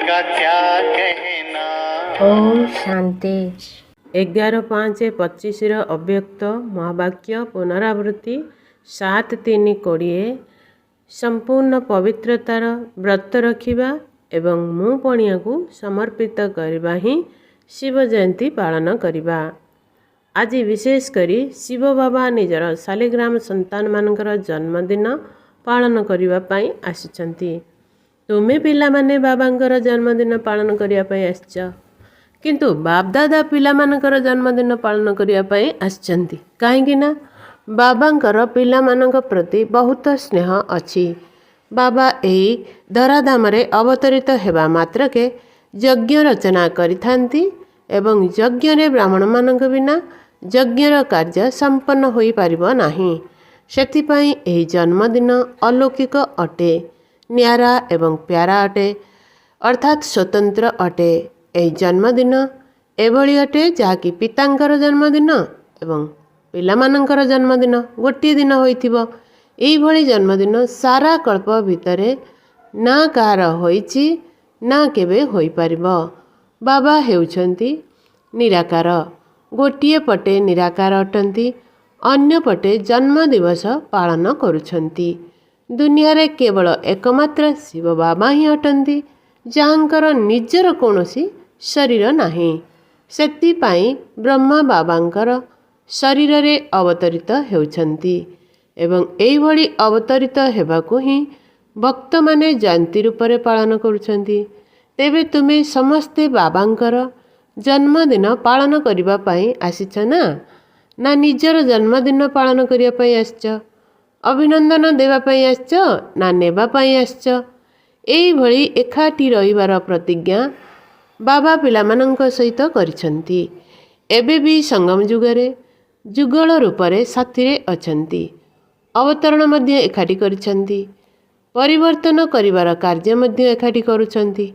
का क्या कहना। ओम शांति। 11/5/25 अव्यक्त महावाक्य पुनरावृत्ति 7/3/20 संपूर्ण पवित्रतार व्रत रखिबा एवं मु पणिया को समर्पित करबा ही शिव जयंती पालन करबा। आज विशेषकर शिव बाबा निजर शालिग्राम संतान मानकर जन्मदिन पालन करने आसिछंती। तुमे पिला माने बाबांकर जन्मदिन पालन करने आसछ, किंतु बापदादा पिला मानकर जन्मदिन पालन करने आसिछंती। काहेकि ना बाबांकर पिला मानक प्रति बहुत स्नेह अछि। बाबा एही धराधाम रे अवतरित हेबा मात्रके यज्ञ रचना करिथांती एवं यज्ञ रे ब्राह्मण मानक बिना यज्ञर कार्य संपन्न होई पारिबो नाही। सेथिपाई एही जन्मदिन अलौकिक अटे, न्यारा एवं प्यारा अटे, अर्थात स्वतंत्र अटे। एही जन्मदिन एभली अटे जहाँकि पितांकर जन्मदिन एवं पिलामानंकर जन्मदिन गोटे दिन होइथिबो। एही जन्मदिन सारा कल्प भितरे ना कार होइछि ना केबे होई पारिबो। बाबा हेउछंती निराकार, गोटिए पटे निराकार अटंती, अन्य पटे जन्म दिवस पालन करुछंती। दुनिया रे केवल एकमात्र शिव बाबा ही अटंती, जहाँकर निजर कौनसी शरीर नाही। सेथिपाई ब्रह्मा बाबांकर शरीर रे अवतरित हेउछंती एवं एइभଳି अवतरित हेबाकु ही भक्त माने जयंती रूप रे पालन करुछंती। तेबे तुमे समस्ते बाबांकर जन्मदिन पालन करिबा पई आसिछ ना, ना निजर जन्मदिन पालन करिया पई आसिछ? अभिनंदन देवा पई आसिछ ना नेबा पई आसिछ? एइभଳି एकाठी रहिबार प्रतिज्ञा बाबा पिलामानंक सहित करिछंती। एबे भी संगम जुगरे जुगल रूपरे साथीरे अछंती। अवतरण मध्य एकाठी करिछंती, परिवर्तन करिबार कार्य मध्य एकाठी करुछंती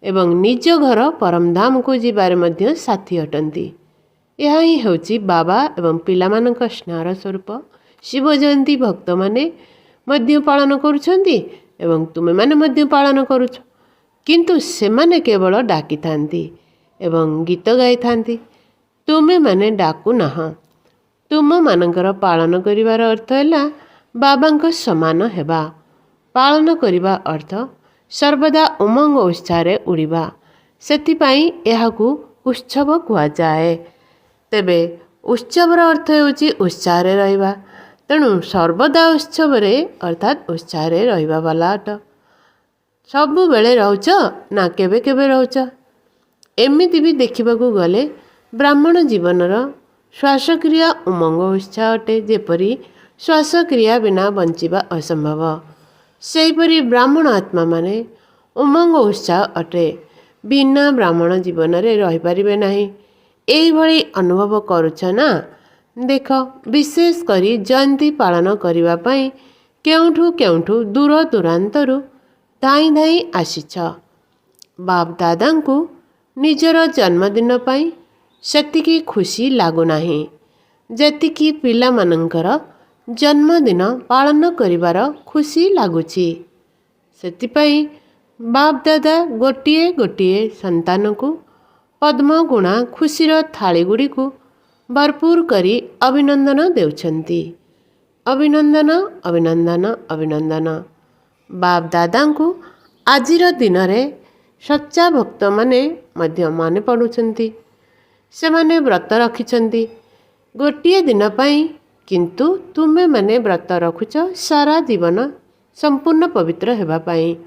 एवं निज घर परमधाम को जिबारे मध्य साथी अटंती। यह ही हेउची बाबा एवं पिलामानंक स्नेहर स्वरूप। शिव जयंती भक्त माने मध्य पालन करुछंती एवं तुमे माने मध्य पालन करुछ, किंतु सेमाने केवल डाकी थांती एवं गीत गाई थांती। तुमे माने डाकू नाह। तुम मानकर पालन करिवार अर्थ हैला बाबांक समान हेबा। पालन करिबा अर्थ सर्वदा उमंग उत्साह उड़िबा। सेथिपाई एहाकू उत्सव कुआ जाए। तेबे उत्सवर अर्थ हेउची उत्साह रे रहिबा। तेणु सर्वदा उत्सव रे अर्थात उत्साह रे रहिबा वाला अट। सबु बेले रहउछ ना केबे केबे रहउछ? एमिति भी देखिबाकू गले ब्राह्मण जीवनर श्वासक्रिया उमंग उत्साह अटे, जेपरी श्वासक्रिया बिना बंचिबा असंभव। सेहीपरि ब्राह्मण आत्मा माने उमंग उत्साह अटे, बिना ब्राह्मण जीवन रे रहि परिबे नाही। एइभଳି अनुभव करुछ ना? देख, विशेष करी जयंती पालन करिबा पई केउठू केउठू दूर दूरांतरु धाई धाई आसिछ। बाप दादांकू निजर जन्मदिन पई सेतिकी खुशी लागु नाही जेतिकी पिला मानंकर जन्मदिन पालन करिबार खुशी लागुची। सेतिपाई बाप दादा गोटिए गोटिए संतान को पद्म गुणा खुशीर थाली गुड़ी को भरपूर करी अभिनंदन देउछंती। अभिनंदन अभिनंदन अभिनंदन। बाप दादा को आजिर दिन रे सच्चा भक्त माने मध्य माने पडुछंती। सेमाने व्रत रखिछंती गोटिए दिन पाई, किंतु तुमे माने व्रत रखुछ सारा जीवन संपूर्ण पवित्र हेबा पाई।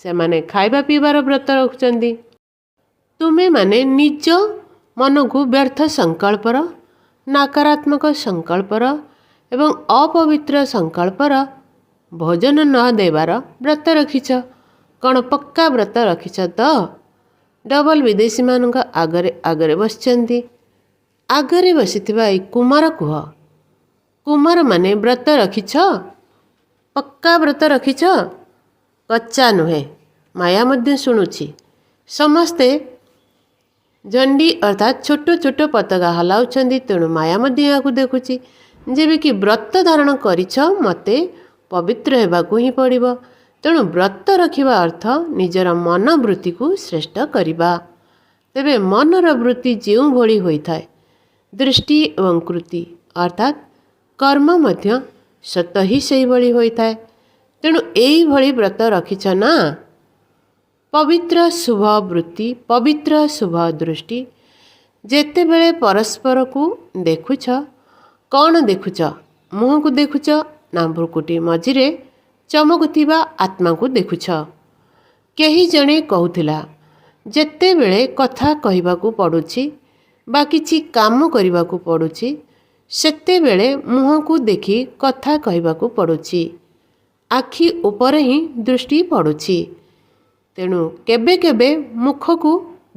सेमाने खाइबा पीबार व्रत रखुछंती। तुमे माने निज मन को व्यर्थ संकल्पर, नकारात्मक संकल्पर एवं अपवित्र संकल्पर भोजन न देवार व्रत रखिछ। कौन पक्का व्रत रखिछ तो? डबल विदेशी मानक आगरे आगरे बसचंती। आगरे बसिथिबा ए कुमार कुह, कुमार माने व्रत रखिछ? पक्का व्रत रखिछ? कच्चा नुहे, माया मध्य शुणुछि। समस्ते झंडी अर्थात छोट छोट पताका हलाउछंती, तेणु माया मध्य याकू देखुछि। जेबे कि व्रत धारण करिछ मते पवित्र हेबाकू ही पड़िबो। ତେଣୁ ବ୍ରତ ରଖିବା ଅର୍ଥ ନିଜର ମନବୃତ୍ତିକୁ ଶ୍ରେଷ୍ଠ କରିବା। ତେବେ ମନର ବୃତ୍ତି ଯେଉଁଭଳି ହୋଇଥାଏ, ଦୃଷ୍ଟି ଏବଂ କୃତି ଅର୍ଥାତ୍ କର୍ମ ମଧ୍ୟ ସତ ହିଁ ସେହିଭଳି ହୋଇଥାଏ। ତେଣୁ ଏଇଭଳି ବ୍ରତ ରଖିଛ ନା? ପବିତ୍ର ଶୁଭ ବୃତ୍ତି, ପବିତ୍ର ଶୁଭ ଦୃଷ୍ଟି। ଯେତେବେଳେ ପରସ୍ପରକୁ ଦେଖୁଛ, କ'ଣ ଦେଖୁଛ? ମୁହଁକୁ ଦେଖୁଛ ନା ଭ୍ରୁକୁଟି ମଝିରେ ଚମକୁଥିବା ଆତ୍ମାକୁ ଦେଖୁଛ? କେହି ଜଣେ କହୁଥିଲା, ଯେତେବେଳେ କଥା କହିବାକୁ ପଡ଼ୁଛି ବା କିଛି କାମ କରିବାକୁ ପଡ଼ୁଛି, ସେତେବେଳେ ମୁହଁକୁ ଦେଖି କଥା କହିବାକୁ ପଡ଼ୁଛି। ଆଖି ଉପରେ ହିଁ ଦୃଷ୍ଟି ପଡ଼ୁଛି। ତେଣୁ କେବେ କେବେ ମୁଖକୁ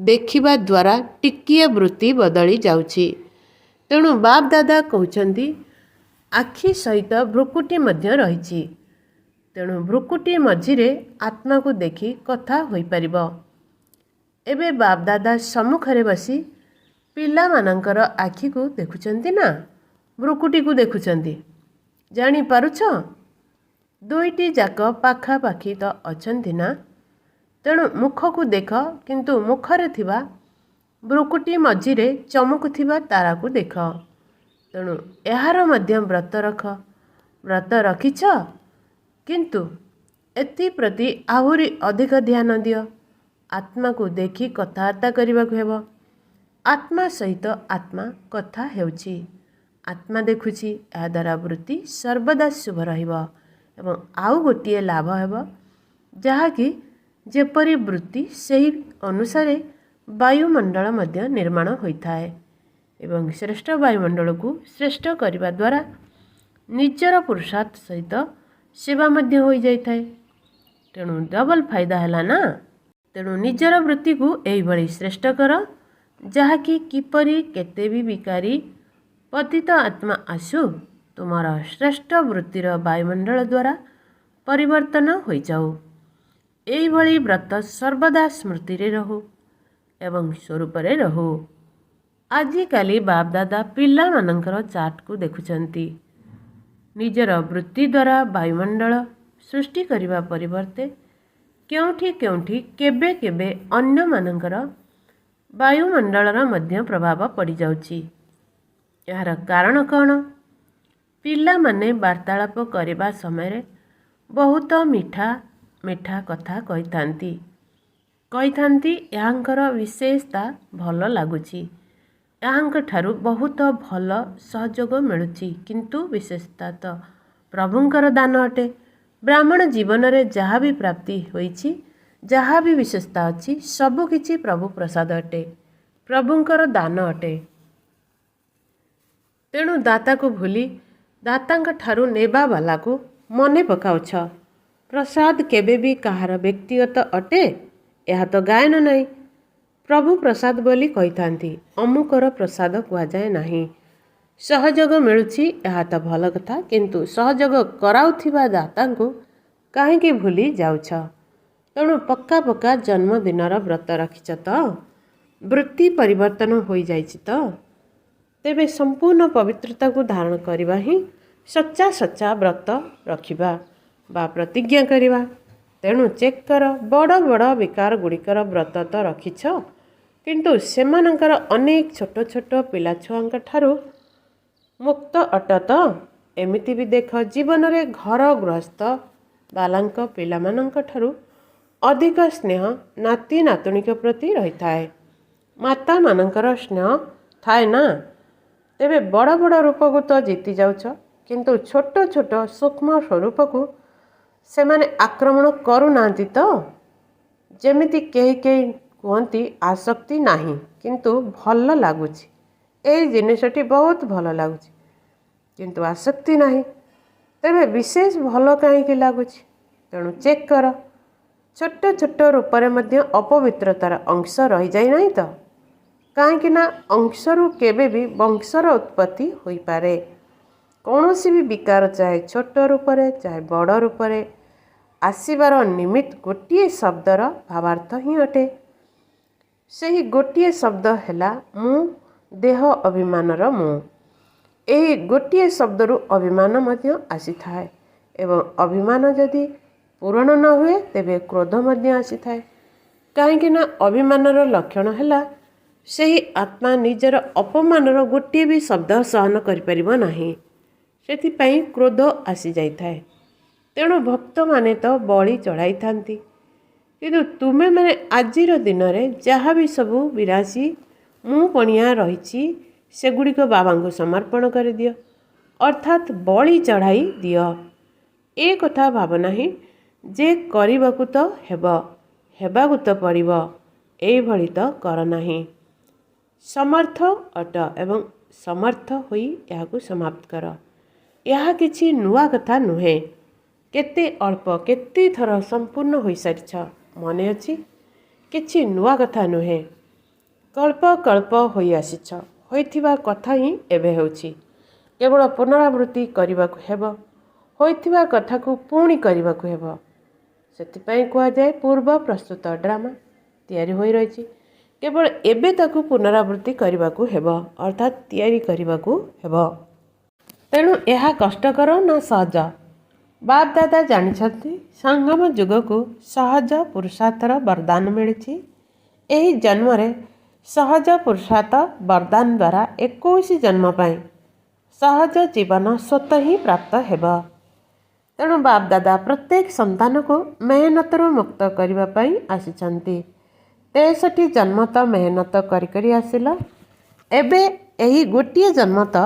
ଦେଖିବା ଦ୍ୱାରା ଟିକିଏ ବୃତ୍ତି ବଦଳି ଯାଉଛି। ତେଣୁ ବାପ୍ ଦାଦା କହୁଛନ୍ତି, ଆଖି ସହିତ ଭ୍ରୁକୁଟି ମଧ୍ୟ ରହିଛି। ତେଣୁ ଭ୍ରୁକୁଟି ମଝିରେ ଆତ୍ମାକୁ ଦେଖି କଥା ହୋଇପାରିବ। ଏବେ ବାପ୍ ଦାଦା ସମ୍ମୁଖରେ ବସି ପିଲାମାନଙ୍କର ଆଖିକୁ ଦେଖୁଛନ୍ତି ନା ଭ୍ରୁକୁଟିକୁ ଦେଖୁଛନ୍ତି? ଜାଣିପାରୁଛ? ଦୁଇଟି ଯାକ ପାଖାପାଖି ତ ଅଛନ୍ତି ନା? ତେଣୁ ମୁଖକୁ ଦେଖ, କିନ୍ତୁ ମୁଖରେ ଥିବା ଭ୍ରୁକୁଟି ମଝିରେ ଚମକୁଥିବା ତାରାକୁ ଦେଖ। ତେଣୁ ଏହାର ମଧ୍ୟ ବ୍ରତ ରଖ। ବ୍ରତ ରଖିଛ, କିନ୍ତୁ ଏଥିପ୍ରତି ଆହୁରି ଅଧିକ ଧ୍ୟାନ ଦିଅ। ଆତ୍ମାକୁ ଦେଖି କଥାବାର୍ତ୍ତା କରିବାକୁ ହେବ। ଆତ୍ମା ସହିତ ଆତ୍ମା କଥା ହେଉଛି। ଆତ୍ମା ଦେଖୁଛି, ଏହାଦ୍ୱାରା ବୃତ୍ତି ସର୍ବଦା ଶୁଭ ରହିବ। ଏବଂ ଆଉ ଗୋଟିଏ ଲାଭ ହେବ, ଯାହାକି ଯେପରି ବୃତ୍ତି ସେହି ଅନୁସାରେ ବାୟୁମଣ୍ଡଳ ମଧ୍ୟ ନିର୍ମାଣ ହୋଇଥାଏ। ଏବଂ ଶ୍ରେଷ୍ଠ ବାୟୁମଣ୍ଡଳକୁ ଶ୍ରେଷ୍ଠ କରିବା ଦ୍ୱାରା ନିଜର ପୁରୁଷାର୍ଥ ସହିତ ସେବା ମଧ୍ୟ ହୋଇଯାଇଥାଏ। ତେଣୁ ଡବଲ ଫାଇଦା ହେଲା ନା? ତେଣୁ ନିଜର ବୃତ୍ତିକୁ ଏହିଭଳି ଶ୍ରେଷ୍ଠ କର, ଯାହାକି କିପରି କେତେ ବି ବିକାରୀ ପତିତ ଆତ୍ମା ଆସୁ, ତୁମର ଶ୍ରେଷ୍ଠ ବୃତ୍ତିର ବାୟୁମଣ୍ଡଳ ଦ୍ୱାରା ପରିବର୍ତ୍ତନ ହୋଇଯାଉ। ଏହିଭଳି ବ୍ରତ ସର୍ବଦା ସ୍ମୃତିରେ ରହୁ ଏବଂ ସ୍ୱରୂପରେ ରହୁ। ଆଜିକାଲି ବାପ୍ ଦାଦା ପିଲାମାନଙ୍କର ଚାର୍ଟକୁ ଦେଖୁଛନ୍ତି। ନିଜର ବୃତ୍ତି ଦ୍ୱାରା ବାୟୁମଣ୍ଡଳ ସୃଷ୍ଟି କରିବା ପରିବର୍ତ୍ତେ କେଉଁଠି କେଉଁଠି କେବେ କେବେ ଅନ୍ୟମାନଙ୍କର ବାୟୁମଣ୍ଡଳର ମଧ୍ୟ ପ୍ରଭାବ ପଡ଼ିଯାଉଛି। ଏହାର କାରଣ କ'ଣ? ପିଲାମାନେ ବାର୍ତ୍ତାଳାପ କରିବା ସମୟରେ ବହୁତ ମିଠା ମିଠା କଥା କହିଥାନ୍ତି। ଏହାଙ୍କର ବିଶେଷତା ଭଲ ଲାଗୁଛି, ଏହାଙ୍କଠାରୁ ବହୁତ ଭଲ ସହଯୋଗ ମିଳୁଛି। କିନ୍ତୁ ବିଶେଷତା ତ ପ୍ରଭୁଙ୍କର ଦାନ ଅଟେ। ବ୍ରାହ୍ମଣ ଜୀବନରେ ଯାହା ବି ପ୍ରାପ୍ତି ହୋଇଛି, ଯାହା ବି ବିଶେଷତା ଅଛି, ସବୁକିଛି ପ୍ରଭୁ ପ୍ରସାଦ ଅଟେ, ପ୍ରଭୁଙ୍କର ଦାନ ଅଟେ। ତେଣୁ ଦାତାକୁ ଭୁଲି ଦାତାଙ୍କ ଠାରୁ ନେବାବାଲାକୁ ମନେ ପକାଉଛ। ପ୍ରସାଦ କେବେ ବି କାହାର ବ୍ୟକ୍ତିଗତ ଅଟେ, ଏହା ତ ଗାୟନ ନାହିଁ। ପ୍ରଭୁ ପ୍ରସାଦ ବୋଲି କହିଥାନ୍ତି, ଅମୁକର ପ୍ରସାଦ କୁହାଯାଏ ନାହିଁ। ସହଯୋଗ ମିଳୁଛି, ଏହା ତ ଭଲ କଥା, କିନ୍ତୁ ସହଯୋଗ କରାଉଥିବା ଦାତାଙ୍କୁ କାହିଁକି ଭୁଲି ଯାଉଛ? ତେଣୁ ପକ୍କା ପକ୍କା ଜନ୍ମଦିନର ବ୍ରତ ରଖିଛ ତ? ବୃତ୍ତି ପରିବର୍ତ୍ତନ ହୋଇଯାଇଛି ତ? ତେବେ ସମ୍ପୂର୍ଣ୍ଣ ପବିତ୍ରତାକୁ ଧାରଣ କରିବା ହିଁ ସଚ୍ଚା ସଚ୍ଚା ବ୍ରତ ରଖିବା ବା ପ୍ରତିଜ୍ଞା କରିବା। ତେଣୁ ଚେକ୍ କର, ବଡ଼ ବଡ଼ ବିକାର ଗୁଡ଼ିକର ବ୍ରତ ତ ରଖିଛ, କିନ୍ତୁ ସେମାନଙ୍କର ଅନେକ ଛୋଟ ଛୋଟ ପିଲାଛୁଆଙ୍କ ଠାରୁ ମୁକ୍ତ ଅଟ ତ? ଏମିତି ବି ଦେଖ, ଜୀବନରେ ଘର ଗୃହସ୍ଥ ବାଲାଙ୍କ ପିଲାମାନଙ୍କ ଠାରୁ ଅଧିକ ସ୍ନେହ ନାତି ନାତୁଣୀଙ୍କ ପ୍ରତି ରହିଥାଏ। ମାତାମାନଙ୍କର ସ୍ନେହ ଥାଏ ନା? ତେବେ ବଡ଼ ବଡ଼ ରୂପକୁ ତ ଜିତି ଯାଉଛ, କିନ୍ତୁ ଛୋଟ ଛୋଟ ସୂକ୍ଷ୍ମ ସ୍ୱରୂପକୁ ସେମାନେ ଆକ୍ରମଣ କରୁନାହାନ୍ତି ତ? ଯେମିତି କେହି କେହି କୁହନ୍ତି ଆସକ୍ତି ନାହିଁ, କିନ୍ତୁ ଭଲ ଲାଗୁଛି, ଏହି ଜିନିଷଟି ବହୁତ ଭଲ ଲାଗୁଛି, କିନ୍ତୁ ଆସକ୍ତି ନାହିଁ। ତେବେ ବିଶେଷ ଭଲ କାହିଁକି ଲାଗୁଛି? ତେଣୁ ଚେକ୍ କର, ଛୋଟ ଛୋଟ ରୂପରେ ମଧ୍ୟ ଅପବିତ୍ରତାର ଅଂଶ ରହିଯାଇ ନାହିଁ ତ? କାହିଁକି ନା ଅଂଶରୁ କେବେ ବି ବଂଶର ଉତ୍ପତ୍ତି ହୋଇପାରେ। କୌଣସି ବି ବିକାର, ଚାହେ ଛୋଟ ରୂପରେ ଚାହେ ବଡ଼ ରୂପରେ, ଆସିବାର ନିମିତ୍ତ ଗୋଟିଏ ଶବ୍ଦର ଭାବାର୍ଥ ହିଁ ଅଟେ। ସେହି ଗୋଟିଏ ଶବ୍ଦ ହେଲା ମୁଁ, ଦେହ ଅଭିମାନର ମୁଁ। ଏହି ଗୋଟିଏ ଶବ୍ଦରୁ ଅଭିମାନ ମଧ୍ୟ ଆସିଥାଏ ଏବଂ ଅଭିମାନ ଯଦି ପୂରଣ ନ ହୁଏ ତେବେ କ୍ରୋଧ ମଧ୍ୟ ଆସିଥାଏ। କାହିଁକି ନା ଅଭିମାନର ଲକ୍ଷଣ ହେଲା ସେହି ଆତ୍ମା ନିଜର ଅପମାନର ଗୋଟିଏ ବି ଶବ୍ଦ ସହନ କରିପାରିବ ନାହିଁ। ସେଥିପାଇଁ କ୍ରୋଧ ଆସିଯାଇଥାଏ। ତେଣୁ ଭକ୍ତମାନେ ତ ବଳି ଚଢ଼ାଇଥାନ୍ତି, କିନ୍ତୁ ତୁମେମାନେ ଆଜିର ଦିନରେ ଯାହା ବି ସବୁ ବିରାଶୀ ମୁଁ ପଣିଆ ରହିଛି ସେଗୁଡ଼ିକ ବାବାଙ୍କୁ ସମର୍ପଣ କରିଦିଅ, ଅର୍ଥାତ୍ ବଳି ଚଢ଼ାଇ ଦିଅ। ଏ କଥା ଭାବ ନାହିଁ ଯେ କରିବାକୁ ତ ହେବ, ହେବାକୁ ତ ପଡ଼ିବ, ଏଇଭଳି ତ କର ନାହିଁ। ସମର୍ଥ ଅଟ ଏବଂ ସମର୍ଥ ହୋଇ ଏହାକୁ ସମାପ୍ତ କର। ଏହା କିଛି ନୂଆ କଥା ନୁହେଁ। କେତେ ଅଳ୍ପ କେତେ ଥର ସମ୍ପୂର୍ଣ୍ଣ ହୋଇସାରିଛ, ମନେ ଅଛି? କିଛି ନୂଆ କଥା ନୁହେଁ। କଳ୍ପ କଳ୍ପ ହୋଇ ଆସିଛ, ହୋଇଥିବା କଥା ହିଁ ଏବେ ହେଉଛି। କେବଳ ପୁନରାବୃତ୍ତି କରିବାକୁ ହେବ, ହୋଇଥିବା କଥାକୁ ପୁଣି କରିବାକୁ ହେବ। ସେଥିପାଇଁ କୁହାଯାଏ ପୂର୍ବ ପ୍ରସ୍ତୁତ ଡ୍ରାମା ତିଆରି ହୋଇ ରହିଛି, କେବଳ ଏବେ ତାକୁ ପୁନରାବୃତ୍ତି କରିବାକୁ ହେବ, ଅର୍ଥାତ୍ ତିଆରି କରିବାକୁ ହେବ। ତେଣୁ ଏହା କଷ୍ଟକର ନା ସହଜ? ବାପ ଦାଦା ଜାଣିଛନ୍ତି ସଙ୍ଗମ ଯୁଗକୁ ସହଜ ପୁରୁଷାର୍ଥର ବରଦାନ ମିଳିଛି। ଏହି ଜନ୍ମରେ ସହଜ ପୁରୁଷାର୍ଥ ବରଦାନ ଦ୍ୱାରା 21 ଜନ୍ମ ପାଇଁ ସହଜ ଜୀବନ ସ୍ୱତଃ ହିଁ ପ୍ରାପ୍ତ ହେବ। ତେଣୁ ବାପ ଦାଦା ପ୍ରତ୍ୟେକ ସନ୍ତାନକୁ ମେହନତରୁ ମୁକ୍ତ କରିବା ପାଇଁ ଆସିଛନ୍ତି। 63 ଜନ୍ମ ତ ମେହନତ କରି କରି ଆସିଲ, ଏବେ ଏହି ଗୋଟିଏ ଜନ୍ମ ତ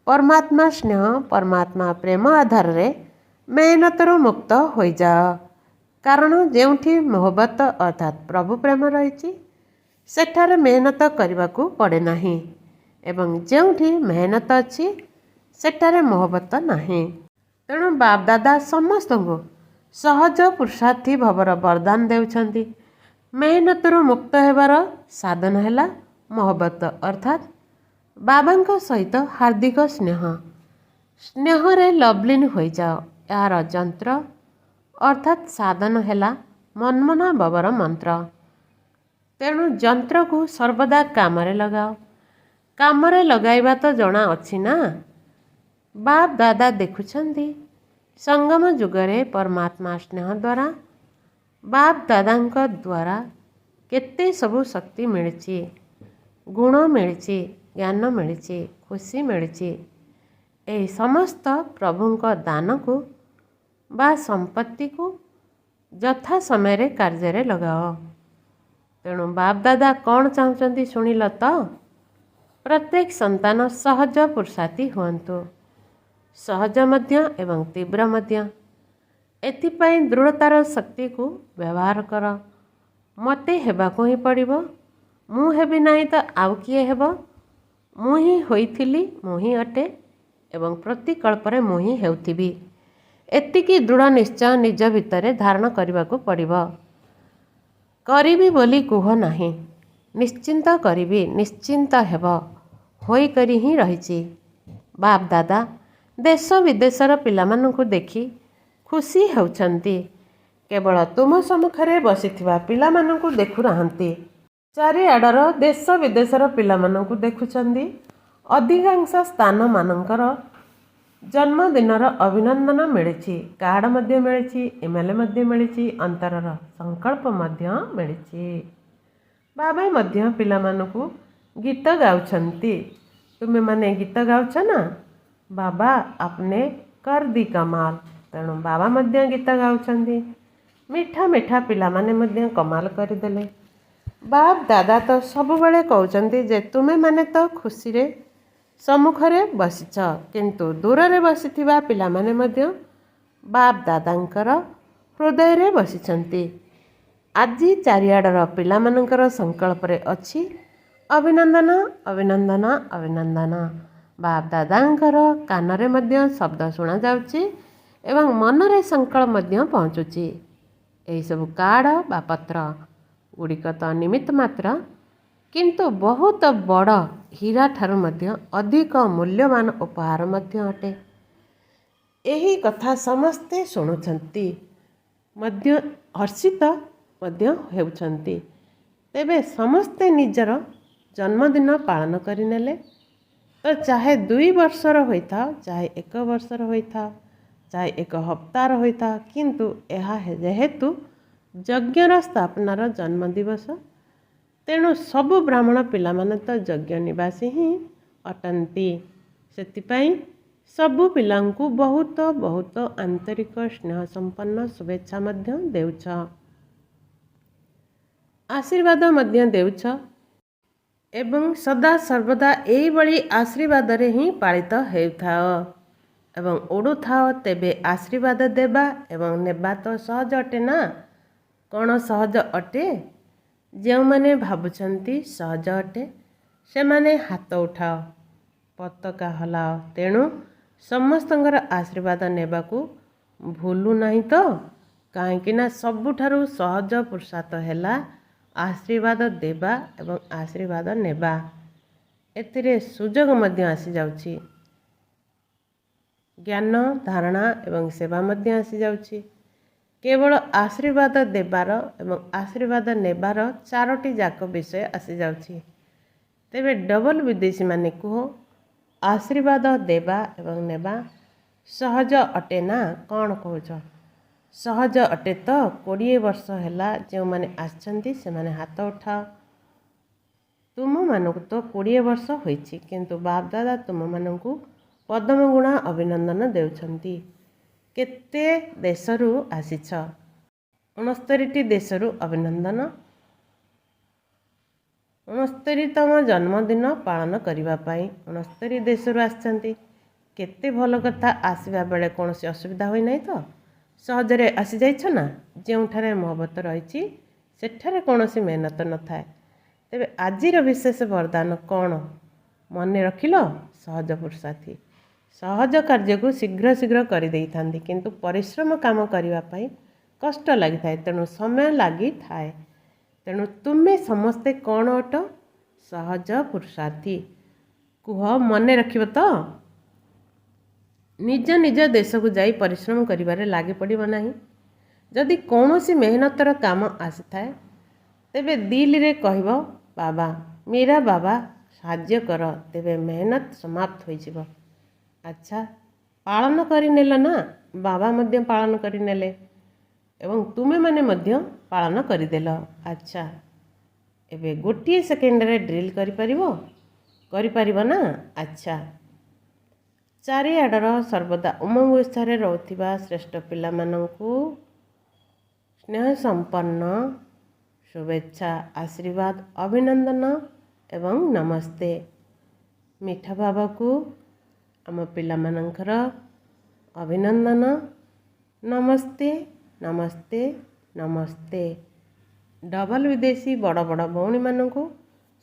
ପରମାତ୍ମା ସ୍ନେହ ପରମାତ୍ମା ପ୍ରେମ ଆଧାରରେ ମେହନତରୁ ମୁକ୍ତ ହୋଇଯାଅ। କାରଣ ଯେଉଁଠି ମୋହବତ ଅର୍ଥାତ୍ ପ୍ରଭୁ ପ୍ରେମ ରହିଛି ସେଠାରେ ମେହନତ କରିବାକୁ ପଡ଼େ ନାହିଁ, ଏବଂ ଯେଉଁଠି ମେହନତ ଅଛି ସେଠାରେ ମୋହବତ ନାହିଁ। ତେଣୁ ବାପ ଦାଦା ସମସ୍ତଙ୍କୁ ସହଜ ପୁରୁଷାର୍ଥୀ ଭବର ବରଦାନ ଦେଉଛନ୍ତି। ମେହନତରୁ ମୁକ୍ତ ହେବାର ସାଧନ ହେଲା ମୋହବତ ଅର୍ଥାତ୍ ବାବାଙ୍କ ସହିତ ହାର୍ଦ୍ଦିକ ସ୍ନେହ। ସ୍ନେହରେ ଲବଲୀନ ହୋଇଯାଅ। ଏହାର ଯନ୍ତ୍ର ଅର୍ଥାତ୍ ସାଧନ ହେଲା ମନ୍ମନା ବାବାର ମନ୍ତ୍ର। ତେଣୁ ଯନ୍ତ୍ରକୁ ସର୍ବଦା କାମରେ ଲଗାଅ। କାମରେ ଲଗାଇବା ତ ଜଣା ଅଛି ନା? ବାପ ଦାଦା ଦେଖୁଛନ୍ତି ସଙ୍ଗମ ଯୁଗରେ ପରମାତ୍ମା ସ୍ନେହ ଦ୍ୱାରା ବାପ ଦାଦାଙ୍କ ଦ୍ୱାରା କେତେ ସବୁ ଶକ୍ତି ମିଳିଛି, ଗୁଣ ମିଳିଛି, ଜ୍ଞାନ ମିଳିଛି, ଖୁସି ମିଳିଛି। ଏହି ସମସ୍ତ ପ୍ରଭୁଙ୍କ ଦାନକୁ ବା ସମ୍ପତ୍ତିକୁ ଯଥା ସମୟରେ କାର୍ଯ୍ୟରେ ଲଗାଅ। ତେଣୁ ବାପ ଦାଦା କ'ଣ ଚାହୁଁଛନ୍ତି ଶୁଣିଲ ତ? ପ୍ରତ୍ୟେକ ସନ୍ତାନ ସହଜ ପୁରୁଷାର୍ଥୀ ହୁଅନ୍ତୁ, ସହଜ ମଧ୍ୟ ଏବଂ ତୀବ୍ର ମଧ୍ୟ। ଏଥିପାଇଁ ଦୃଢ଼ତାର ଶକ୍ତିକୁ ବ୍ୟବହାର କର। ମୋତେ ହେବାକୁ ହିଁ ପଡ଼ିବ, ମୁଁ ହେବି ନାହିଁ ତ ଆଉ କିଏ ହେବ? ମୁଁ ହିଁ ହୋଇଥିଲି, ମୁଁ ହିଁ ଅଟେ ଏବଂ ପ୍ରତିକଳ୍ପରେ ମୁଁ ହିଁ ହେଉଥିବି। ଏତିକି ଦୃଢ଼ ନିଶ୍ଚୟ ନିଜ ଭିତରେ ଧାରଣ କରିବାକୁ ପଡ଼ିବ। କରିବି ବୋଲି କୁହ ନାହିଁ, ନିଶ୍ଚିନ୍ତ କରିବି, ନିଶ୍ଚିନ୍ତ ହେବ, ହୋଇକରି ହିଁ ରହିଛି। ବାପ ଦାଦା ଦେଶ ବିଦେଶର ପିଲାମାନଙ୍କୁ ଦେଖି ଖୁସି ହେଉଛନ୍ତି, କେବଳ ତୁମ ସମ୍ମୁଖରେ ବସିଥିବା ପିଲାମାନଙ୍କୁ ଦେଖୁନାହାନ୍ତି। ଚାରିଆଡ଼ର ଦେଶ ବିଦେଶର ପିଲାମାନଙ୍କୁ ଦେଖୁଛନ୍ତି। ଅଧିକାଂଶ ସ୍ଥାନମାନଙ୍କର ଜନ୍ମଦିନର ଅଭିନନ୍ଦନ ମିଳିଛି, କାର୍ଡ଼ ମଧ୍ୟ ମିଳିଛି, ଇମେଲ୍ ମଧ୍ୟ ମିଳିଛି, ଅନ୍ତରର ସଂକଳ୍ପ ମଧ୍ୟ ମିଳିଛି। ବାବା ମଧ୍ୟ ପିଲାମାନଙ୍କୁ ଗୀତ ଗାଉଛନ୍ତି। ତୁମେମାନେ ଗୀତ ଗାଉଛ ନା? ବାବା ଆପନେ କର ଦି କମାଲ। ତେଣୁ ବାବା ମଧ୍ୟ ଗୀତ ଗାଉଛନ୍ତି। ମିଠା ମିଠା ପିଲାମାନେ ମଧ୍ୟ କମାଲ କରିଦେଲେ। ବାପ ଦାଦା ତ ସବୁବେଳେ କହୁଛନ୍ତି ଯେ ତୁମେମାନେ ତ ଖୁସିରେ ସମ୍ମୁଖରେ ବସିଛ, କିନ୍ତୁ ଦୂରରେ ବସିଥିବା ପିଲାମାନେ ମଧ୍ୟ ବାପ ଦାଦାଙ୍କର ହୃଦୟରେ ବସିଛନ୍ତି। ଆଜି ଚାରିଆଡ଼ର ପିଲାମାନଙ୍କର ସଂକଳ୍ପରେ ଅଛି ଅଭିନନ୍ଦନ, ଅଭିନନ୍ଦନ, ଅଭିନନ୍ଦନ। ବାପ ଦାଦାଙ୍କର କାନରେ ମଧ୍ୟ ଶବ୍ଦ ଶୁଣାଯାଉଛି ଏବଂ ମନରେ ସଂକଳ୍ପ ମଧ୍ୟ ପହଞ୍ଚୁଛି। ଏହିସବୁ କାର୍ଡ଼ ବା ପତ୍ର ଗୁଡ଼ିକ ତ ନିମିତ୍ତ ମାତ୍ର, କିନ୍ତୁ ବହୁତ ବଡ଼ ହୀରା ଠାରୁ ମଧ୍ୟ ଅଧିକ ମୂଲ୍ୟବାନ ଉପହାର ମଧ୍ୟ ଅଟେ। ଏହି କଥା ସମସ୍ତେ ଶୁଣୁଛନ୍ତି, ମଧ୍ୟ ହର୍ଷିତ ମଧ୍ୟ ହେଉଛନ୍ତି। ତେବେ ସମସ୍ତେ ନିଜର ଜନ୍ମଦିନ ପାଳନ କରିନେଲେ ତ ଚାହେ 2 ବର୍ଷର ହୋଇଥାଅ, ଚାହେ 1 ବର୍ଷର ହୋଇଥାଅ, ଚାहे ଏକ ହପ୍ତାର ହୋଇଥାଉ, କିନ୍ତୁ ଏହା ଯେହେତୁ ଯଜ୍ଞର ସ୍ଥାପନାର ଜନ୍ମଦିବସ, ତେଣୁ ସବୁ ବ୍ରାହ୍ମଣ ପିଲାମାନେ ତ ଯଜ୍ଞ ନିବାସୀ ହିଁ ଅଟନ୍ତି। ସେଥିପାଇଁ ସବୁ ପିଲାଙ୍କୁ ବହୁତ ବହୁତ ଆନ୍ତରିକ ସ୍ନେହ ସମ୍ପନ୍ନ ଶୁଭେଚ୍ଛା ମଧ୍ୟ ଦେଉଛ, ଆଶୀର୍ବାଦ ମଧ୍ୟ ଦେଉଛ ଏବଂ ସଦା ସର୍ବଦା ଏହିଭଳି ଆଶୀର୍ବାଦରେ ହିଁ ପାଳିତ ହେଉଥାଅ ଏବଂ ଉଡ଼ୁଥାଅ। ତେବେ ଆଶୀର୍ବାଦ ଦେବା ଏବଂ ନେବା ତ ସହଜ ଅଟେ ନା? କ'ଣ ସହଜ ଅଟେ? ଯେଉଁମାନେ ଭାବୁଛନ୍ତି ସହଜ ଅଟେ, ସେମାନେ ହାତ ଉଠାଅ, ପତାକା ହଲାଅ। ତେଣୁ ସମସ୍ତଙ୍କର ଆଶୀର୍ବାଦ ନେବାକୁ ଭୁଲୁ ନାହିଁ ତ? କାହିଁକି ନା ସବୁଠାରୁ ସହଜ ପୁରୁଷାର୍ଥ ହେଲା ଆଶୀର୍ବାଦ ଦେବା ଏବଂ ଆଶୀର୍ବାଦ ନେବା। ଏଥିରେ ସୁଯୋଗ ମଧ୍ୟ ଆସିଯାଉଛି, ଜ୍ଞାନ ଧାରଣା ଏବଂ ସେବା ମଧ୍ୟ ଆସିଯାଉଛି। କେବଳ ଆଶୀର୍ବାଦ ଦେବାର ଏବଂ ଆଶୀର୍ବାଦ ନେବାର ଚାରୋଟି ଯାକ ବିଷୟ ଆସିଯାଉଛି। ତେବେ ଡବଲ ବିଦେଶୀମାନେ କୁହ, ଆଶୀର୍ବାଦ ଦେବା ଏବଂ ନେବା ସହଜ ଅଟେ ନା? କ'ଣ କହୁଛ? ସହଜ ଅଟେ ତ? 20 ବର୍ଷ ହେଲା ଯେଉଁମାନେ ଆସିଛନ୍ତି ସେମାନେ ହାତ ଉଠାଅ। ତୁମମାନଙ୍କୁ ତ 20 ବର୍ଷ ହୋଇଛି, କିନ୍ତୁ ବାପଦାଦା ତୁମମାନଙ୍କୁ ପଦ୍ମଗୁଣା ଅଭିନନ୍ଦନ ଦେଉଛନ୍ତି। କେତେ ଦେଶରୁ ଆସିଛ? 69ଟି ଦେଶରୁ ଅଭିନନ୍ଦନ। 69ତମ ଜନ୍ମଦିନ ପାଳନ କରିବା ପାଇଁ 69 ଦେଶରୁ ଆସିଛନ୍ତି। କେତେ ଭଲ କଥା। ଆସିବା ବେଳେ କୌଣସି ଅସୁବିଧା ହୋଇନାହିଁ ତ? ସହଜରେ ଆସିଯାଇଛ ନା? ଯେଉଁଠାରେ ମହବତ ରହିଛି ସେଠାରେ କୌଣସି ମେହନତ ନଥାଏ। ତେବେ ଆଜିର ବିଶେଷ ବରଦାନ କ'ଣ ମନେ ରଖିଲ? ସହଜ ପୁରୁଷାର୍ଥୀ ସହଜ କାର୍ଯ୍ୟକୁ ଶୀଘ୍ର ଶୀଘ୍ର କରିଦେଇଥାନ୍ତି, କିନ୍ତୁ ପରିଶ୍ରମ କାମ କରିବା ପାଇଁ କଷ୍ଟ ଲାଗିଥାଏ, ତେଣୁ ସମୟ ଲାଗିଥାଏ। ତେଣୁ ତୁମେ ସମସ୍ତେ କ'ଣ ଅଟ? ସହଜ ପୁରୁଷାର୍ଥୀ। କୁହ, ମନେ ରଖିବ ତ? ନିଜ ନିଜ ଦେଶକୁ ଯାଇ ପରିଶ୍ରମ କରିବାରେ ଲାଗି ପଡ଼ିବ ନାହିଁ। ଯଦି କୌଣସି ମେହନତର କାମ ଆସିଥାଏ, ତେବେ ଦିଲ୍ଲୀରେ କହିବ, ବାବା ମୀରା ବାବା ସାହାଯ୍ୟ କର, ତେବେ ମେହନତ ସମାପ୍ତ ହୋଇଯିବ। ଆଚ୍ଛା, ପାଳନ କରିନେଲ ନା? ବାବା ମଧ୍ୟ ପାଳନ କରିନେଲେ ଏବଂ ତୁମେମାନେ ମଧ୍ୟ ପାଳନ କରିଦେଲ। ଆଚ୍ଛା, ଏବେ ଗୋଟିଏ ସେକେଣ୍ଡରେ ଡ୍ରିଲ୍ କରିପାରିବ ନା? ଆଚ୍ଛା, ଚାରିଆଡ଼ର ସର୍ବଦା ଉମଙ୍ଗ ଉତ୍ସାହରେ ରହୁଥିବା ଶ୍ରେଷ୍ଠ ପିଲାମାନଙ୍କୁ ସ୍ନେହ ସମ୍ପନ୍ନ ଶୁଭେଚ୍ଛା, ଆଶୀର୍ବାଦ, ଅଭିନନ୍ଦନ ଏବଂ ନମସ୍ତେ। ମିଠା ଭାବକୁ ଆମ ପିଲାମାନଙ୍କର ଅଭିନନ୍ଦନ। ନମସ୍ତେ ନମସ୍ତେ ନମସ୍ତେ। ଡବଲ ବିଦେଶୀ ବଡ଼ ବଡ଼ ଭଉଣୀମାନଙ୍କୁ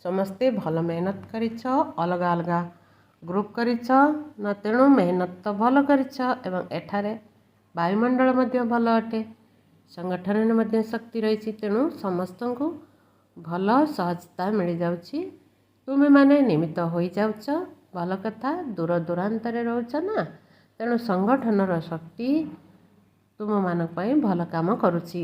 ସମସ୍ତେ ଭଲ ମେହନତ କରିଛ, ଅଲଗା ଅଲଗା ଗ୍ରୁପ୍ କରିଛ ନା? ତେଣୁ ମେହନତ ତ ଭଲ କରିଛ ଏବଂ ଏଠାରେ ବାୟୁମଣ୍ଡଳ ମଧ୍ୟ ଭଲ ଅଟେ, ସଂଗଠନରେ ମଧ୍ୟ ଶକ୍ତି ରହିଛି, ତେଣୁ ସମସ୍ତଙ୍କୁ ଭଲ ସହଜତା ମିଳିଯାଉଛି। ତୁମେମାନେ ନିମିତ୍ତ ହୋଇଯାଉଛ, ଭଲ କଥା। ଦୂର ଦୂରାନ୍ତରେ ରହୁଛ ନା, ତେଣୁ ସଂଗଠନର ଶକ୍ତି ତୁମମାନଙ୍କ ପାଇଁ ଭଲ କାମ କରୁଛି।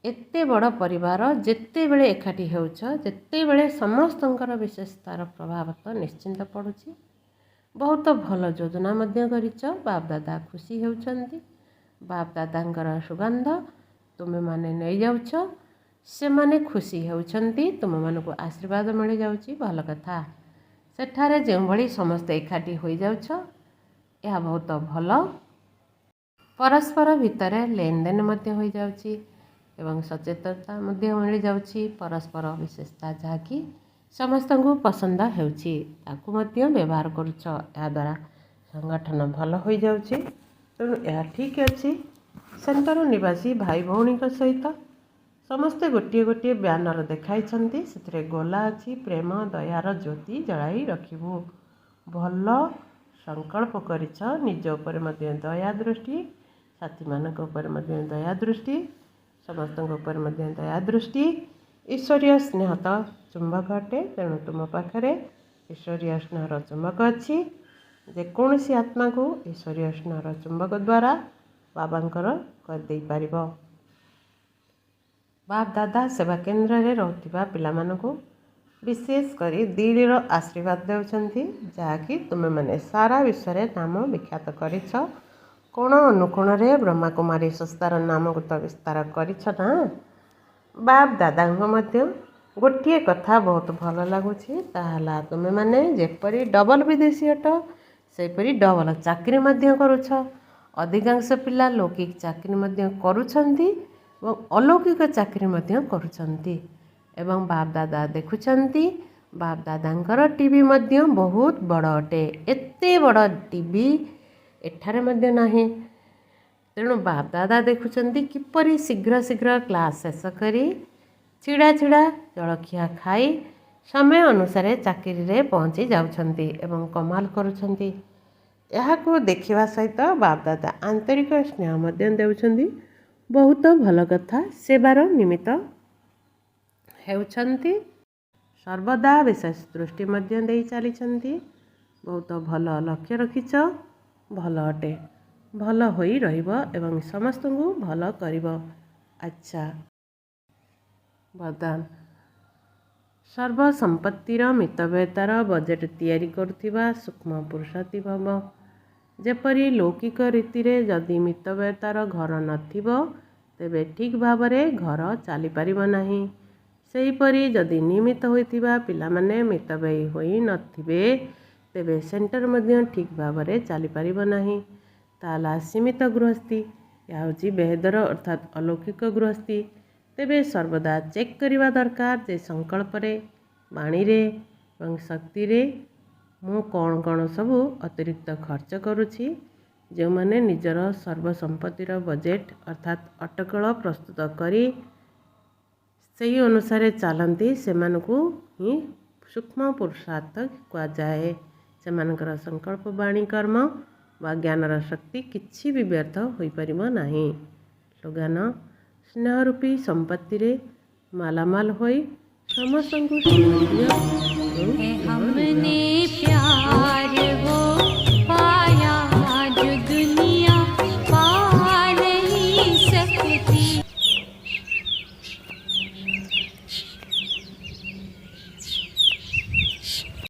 ଏତେ ବଡ଼ ପରିବାର ଯେତେବେଳେ ଏକାଠି ହେଉଛ, ଯେତେବେଳେ ସମସ୍ତଙ୍କର ବିଶେଷ ତାର ପ୍ରଭାବ ତ ନିଶ୍ଚିନ୍ତ ପଡ଼ୁଛି। ବହୁତ ଭଲ ଯୋଜନା ମଧ୍ୟ କରିଛ। ବାପଦାଦା ଖୁସି ହେଉଛନ୍ତି। ବାପଦାଦାଙ୍କର ସୁଗନ୍ଧ ତୁମେମାନେ ନେଇଯାଉଛ, ସେମାନେ ଖୁସି ହେଉଛନ୍ତି, ତୁମମାନଙ୍କୁ ଆଶୀର୍ବାଦ ମିଳିଯାଉଛି। ଭଲ କଥା। ସେଠାରେ ଯେଉଁଭଳି ସମସ୍ତେ ଏକାଠି ହୋଇଯାଉଛ, ଏହା ବହୁତ ଭଲ। ପରସ୍ପର ଭିତରେ ଲେନଦେନ ମଧ୍ୟ ହୋଇଯାଉଛି ଏବଂ ସଚେତନତା ମଧ୍ୟ ମିଳିଯାଉଛି। ପରସ୍ପର ବିଶେଷତା ଯାହାକି ସମସ୍ତଙ୍କୁ ପସନ୍ଦ ହେଉଛି, ତାକୁ ମଧ୍ୟ ବ୍ୟବହାର କରୁଛ। ଏହାଦ୍ୱାରା ସଂଗଠନ ଭଲ ହୋଇଯାଉଛି। ତେଣୁ ଏହା ଠିକ୍ ଅଛି। ସେଣ୍ଟର ନିବାସୀ ଭାଇ ଭଉଣୀଙ୍କ ସହିତ ସମସ୍ତେ ଗୋଟିଏ ଗୋଟିଏ ବ୍ୟାନର ଦେଖାଇଛନ୍ତି। ସେଥିରେ ଗୋଲା ଅଛି, ପ୍ରେମ ଦୟାର ଜ୍ୟୋତି ଜଳାଇ ରଖିବୁ। ଭଲ ସଂକଳ୍ପ କରିଛ। ନିଜ ଉପରେ ମଧ୍ୟ ଦୟା ଦୃଷ୍ଟି, ସାଥୀମାନଙ୍କ ଉପରେ ମଧ୍ୟ ଦୟା ଦୃଷ୍ଟି, ସମସ୍ତଙ୍କ ଉପରେ ମଧ୍ୟ ଦୟା ଦୃଷ୍ଟି। ଈଶ୍ୱରୀୟ ସ୍ନେହ ତ ଚୁମ୍ବକ ଅଟେ, ତେଣୁ ତୁମ ପାଖରେ ଈଶ୍ୱରୀୟ ସ୍ନେହର ଚୁମ୍ବକ ଅଛି। ଯେକୌଣସି ଆତ୍ମାକୁ ଈଶ୍ୱରୀୟ ସ୍ନେହର ଚୁମ୍ବକ ଦ୍ୱାରା ବାବାଙ୍କର କରିଦେଇପାରିବ। ବାପ ଦାଦା ସେବା କେନ୍ଦ୍ରରେ ରହୁଥିବା ପିଲାମାନଙ୍କୁ ବିଶେଷ କରି ଦିଲ୍ଲୀର ଆଶୀର୍ବାଦ ଦେଉଛନ୍ତି, ଯାହାକି ତୁମେମାନେ ସାରା ବିଶ୍ୱରେ ନାମ ବିଖ୍ୟାତ କରିଛ। कोण अनुकोणरे ब्रह्माकुमारी संस्थार नामको तो विस्तार करिछ ना। बाप दादा गोटे कथा बहुत भल लगुच तुम्हें मैंने जेपरी डबल विदेशी अट सेपरी डबल चाकरी करुछ। अधिकांश पिला लौकिक चाकरी करुछंती एवं अलौकिक चाकरी करुछंती एवं बाप दादा देखुछंती। बाप दादांकर टीवी बहुत बड़ अटे, एते बड़ टीवी एठारे मध्य नाही। तेणु बाप दादा देखुछंती किपरि शीघ्र शीघ्र क्लास शेष करी छिड़ा छिड़ा जलखिया खाई समय अनुसार चाकरी रे पहुँची जाउछंती एवं कमाल करुछंती। यहाको देखिवा सहित बाप दादा आंतरिक स्नेह मध्य देउछंती। बहुत भल कथा सेवार निमित्त हेउछंती। सर्वदा विशेष दृष्टि मध्य देई चलीछंती। बहुत भल लक्ष्य रखिछ, भल अटे, भल होई रहिब एवं समस्त को भल करिब। अच्छा वरदान सर्वसंपत्तिर मितव्ययतार बजेट तैयारी करुथिबा सूक्ष्म पुरुषार्थी भव। जेपरि लौकिक रीति रे जदि मितव्ययतार घर नथिबो तेबे ठीक भावरे घर चली पारिबो नाही। सेहीपरि जदि नियमित होइथिबा पिलामाने मितव्ययी होई नथिबे तेबे सेंटर मध्य ठीक भावरे चली पारिबो नाही। ताला सीमित गृहस्थी या होची बेहदर अर्थात अलौकिक गृहस्थी। तेबे सर्वदा चेक करिबा दरकार जे संकल्प रे बाणी रे एवं शक्ति रे मु कौन कौन सबू अतिरिक्त खर्च करुछि। जो माने निजर सर्वसंपत्तिर बजेट अर्थात अटकल प्रस्तुत करी सही अनुसार चलती सेमानकु ही सूक्ष्म पुरुषार्थ कहा जाए। सेमानकर संकल्प बाणी कर्म वा ज्ञानर शक्ति किछि भी व्यर्थ होई परिबो नाही। स्लोगान स्नेहरूपी संपत्ति रे मालामाल होई समस्तंकु हमने प्यार